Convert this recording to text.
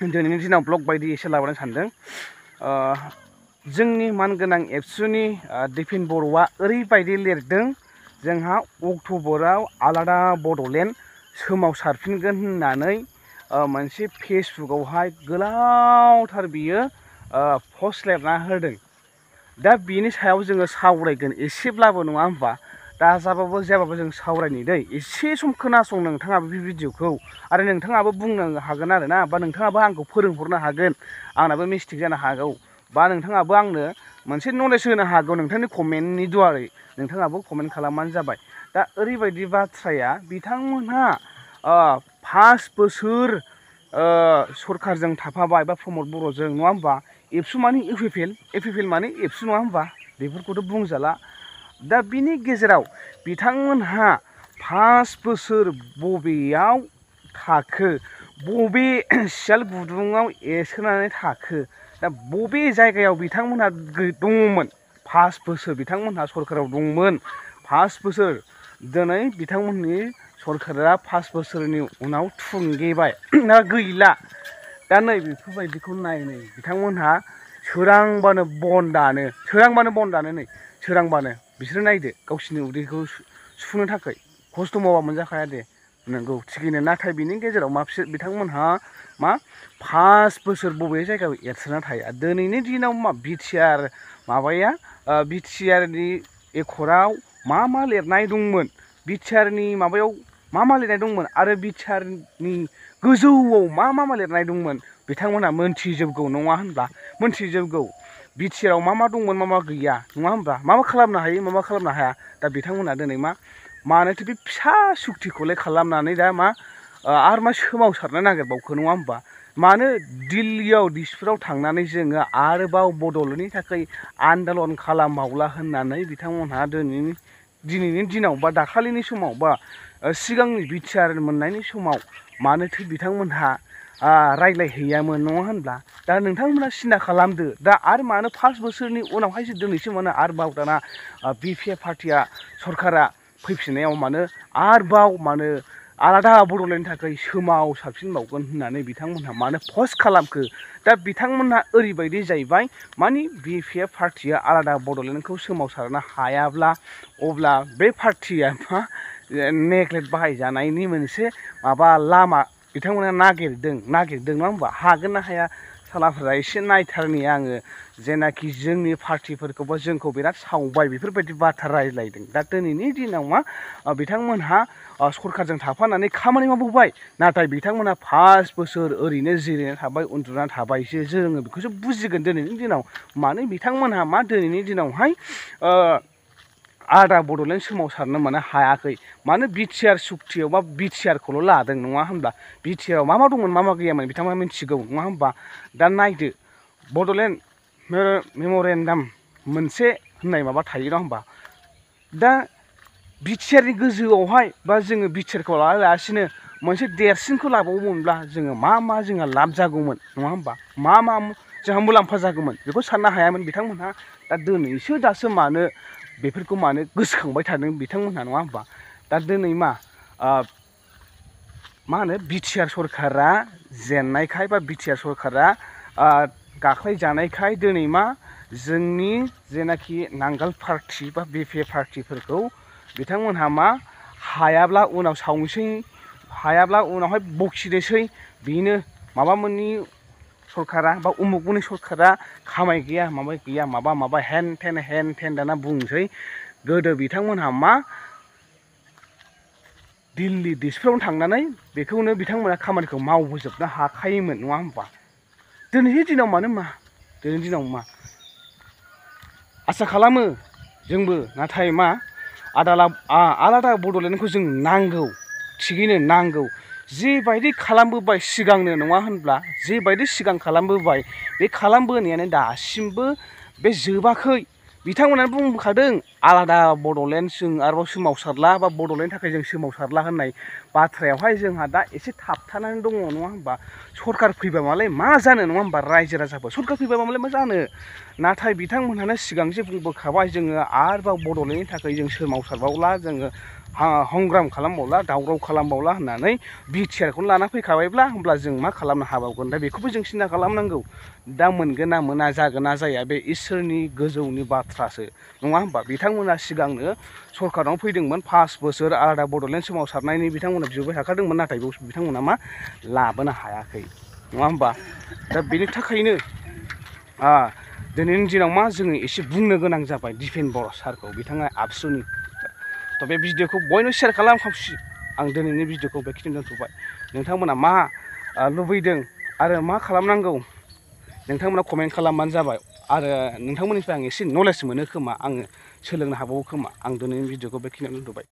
दिनैनि दिनाव ब्लग बायदि एसे लाबोनो सानदों। जोंनि मानगोनां एबसुनि दिफेन बर'आ ओरैबायदि लिरदों जोंहा अक्ट'बराव आलादा बड'लेण्ड सोमावसारफिनगोन होननानै मोनसे फेसबुकआवहाय गोलावथार बियो पस्ट लिरना होदों। दा बिनि सायाव जोङो सावरायगोन एसेब्लाबो नङा होमबा? दा जाबाबो जायाबाबो जों सावरायनि दै एसे सम खोनासं नोंथाङाबो बे भिडिअखौ आरो नोंथाङाबो बुंनो हागोन आरो ना, बा नोंथाङाबो आंखौ फोरोंहरनो हागोन, आंनाबो मिस्टेक जानो हागौ, बा नोंथाङाबो आंनो मोनसे नलेज होनो हागौ नोंथांनि कमेन्टनि दुवारै नोंथाङाबो कमेन्ट खालामबानो जाबाय। दा ओरैबायदि बाथ्राया बिथांमोनहा 5 बोसोर सरकारजों थाफाबाय बा प्रमद बर'जों नङा होमबा? एबसु माने एपिपिएल माने एबसु नङा होमबा? बेफोरखौथ' बुंजाला। दा बिनि गेजेराव बिथांमोनहा 5 बोसोर बबेयाव थाखो, बबे सियाल गुदुङाव एसोनानै थाखो, दा बबे जायगायाव बिथांमोनहा दङमोन? 5 बोसोर बिथांमोनहा सरकाराव दंमोन। 5 बोसोर दिनै बिथांमोननि सरकारा 5 बोसोरनि उनाव थुंगेबाय ना गैला। दा नै बेफोरबायदिखौ नायनो बिथांमोनहा सोरांबानो बन दानो नै सोरांबानो बिसोरो नायदो गावसिनि उदैखौ सुफुंनो थाखाय खस्थ' मावा मोनजाखाया दे, नंगौ थिगैनो। नाथाय बिनि गेजेराव बिथांमोनहा 5 बोसोर बबे जायगायाव एरसोना थाया। दिनैनि दिनाव बिटिआर माबाया बिटिआरनि एकराव मा लिरनाय दंमोन, बिटिआरनि माबायाव मा लिरनाय दंमोन आरो बिटिआरनि गोजौआव मा लिरनाय दंमोन बिथांमोनहा मोनथिजोबगौ नङा होनब्ला? मोनथिजोबगौ बिटिआरआव मा दंमोन मा गैया नङा होनब्ला? मा खालामनो हायो मा खालामनो हाया। दा बिथांमोनहा दिनै मानोथो बे फिसा सुक्तिखौलाय खालामनानै दा आरो सोमावसारनो नागिरबावखो नङा होमबा? मानो दिल्लीयाव दिसपुराव थांनानै जोङो आरोबाव बड'लेण्डनि थाखाय आन्दलन खालामबावला होननानै बिथांमोनहा दिनैनि दिनाव बा दाखालिनि समाव बा सिगांनि बिटिआर मोननायनि समाव मानोथो बिथांमोनहा रायज्लायहैयामोन नङा होनब्ला? दा नोंथांमोना सिन्था खालामदो दा आरो मानो 5 बोसोरनि उनावहायसो दिनैसो मानो आरोबाव दाना बिपिएफ पार्टिया सरकारा फैफिननायाव आरोबाव आलादा बड'लेण्डनि थाखाय सोमावसारफिनबावगोन होननानै बिथांमोनहा मानो पस्ट खालामखो? दा बिथांमोनहा ओरैबायदि जाहैबाय बिपिएफ पार्टिया आलादा बड'लेण्डखौ सोमावसारनो हायाब्ला अब्ला बे पार्टिया नेग्लेक्ट बाहायजानायनि मोनसे लामा बिथांमोना नागिरदों नङा होमबा? हागोन ना हाया सालाफोरा एसे नायथारनि आङो, जेनाखि जोंनि पार्टिफोरखौ बा जोंखौ बिराद सावबाय बेफोरबायदि बाथ्रा रायज्लायदों। दा दिनैनि दिनाव बिथांमोनहा सरकारजों थाफानानै खामानि मावबोबाय, नाथाय बिथांमोनहा 5 बोसोर ओरैनो जिरायना थाबाय उन्दुना थाबायसो। जोङो बेखौसो बुजिगोन दिनैनि दिनाव मानो बिथांमोनहा दिनैनि दिनावहाय आलादा बड'लेण्ड सोमावसारनो हायाखै। मानो बिटिआर सुक्तियाव बिटिआरखौल' लादों नङा होनब्ला? बिटिआरआव मा दंमोन मा गैयामोन बिथांमोना मिथिगौ नङा होनबा? दा नायदो बड'लेण्ड मेम'रेन्डाम मोनसे होननाय थायो नङा होनबा? दा बिटिआरनि गोजौआवहाय जोङो बिटिआरखौ लायालासिनो मोनसे देरसिनखौ लाबावोमोनब्ला जोङो जोंहा लाब जागौमोन नङा होनबा? जोंहा मुलाम्फा जागौमोन बेखौ साननो हायामोन बिथांमोनहा। दा दिनैसो दासो मानो बेफोरखौ गोसोखांबाय थादों बिथांमोनहा नङा होनबा? दा दिनै बिटिआर सरकारा जेननायखाय बा बिटिआर सरकारा गाख्लायजानायखाय दिनै जोंनि जेनाखि नांगाल पार्टि बा बिपिएफ पार्टिफोरखौ बिथांमोनहा हायाब्ला उनाव सावनोसै, हायाब्ला उनावहाय बखिनोसै, बेनो मोननि सरकारा बा उमुगमोननि सरकारा खामाय गैया माबा गैया माबा हेन थेन दाना बुंसै। गोदो बिथांमोनहा दिल्ली दिसपुरावनो थांनानै बेखौनो बिथांमोना खामानिखौ मावबोजोबनो हाखायोमोन नङा होनबा? दिनैनि दिनाव दिनैनि दिनाव आसा खालामो जोंबो, नाथाय आलादा बड'लेण्डखौ जों नांगौ, थिगैनो नांगौ। जिबायदि खालामबोबाय सिगांनो नङा होनब्ला? जिबायदि सिगां खालामबोबाय बे खालामबोनायानो दासिमबो बे जोबाखै। बिथांमोनानो बुंखादों आलादा बड'लेण्ड जों आरोबाव सोमावसारला बा बड'लेण्डनि थाखाय जों सोमावसारला होननाय बाथ्रायावहाय जोंहा दा एसे थाबथानानै दङ नङा होनबा? सरकार फैबा मा जानो नङा होनबा? रायजो राजाफोर सरकार फैबा मा जानो? नाथाय बिथांमोनहानो सिगांसो बुंबोखाबाय जोङो आरोबाव बड'लेण्डनि थाखाय जों सोमावसारबावला, जोङो हंग्राम खालामबावला दावराव खालामबावला होननानै बिटिआरखौनो लाना फैखाबायब्ला होमब्ला जों मा खालामनो हाबावगोन दा बेखौबो जों सिन्था खालामनांगौ दा मोनगोन ना मोना जागोन ना जाया बे इसोरनि गोजौनि बाथ्रासो नङा होमबा बिथांमोना सिगांनो सरखाराव फैदोंमोन 5 बोसोर आलादा बड'लेण्ड सोमावसारनायनि बिथांमोना बिबाय थाखादोंमोन नाथाय बिथांमोना मा लाबोनो हायाखै नङा होमबा दा बेनि थाखायनो दिनैनि दिनाव मा जोङो एसे बुंनो गोनां जाबाय दिपेन बर' सारखौ बिथाङा आबसुनि थ' बे भिडिअखौ बयनो शेयार खालाम आं दिनैनि भिडिअखौ बेखिनियाव दोनथ'बाय नोंथांमोना मा लुबैदों आरो मा खालामनांगौ नोंथांमोना कमेन्ट खालामबानो जाबाय आरो नोंथांमोननिफ्राय आं एसे नलेज मोनो खोमा आङो सोलोंनो हाबावो खोमा आं दिनैनि भिडिअखौ बेखिनियाव दोनथ'बाय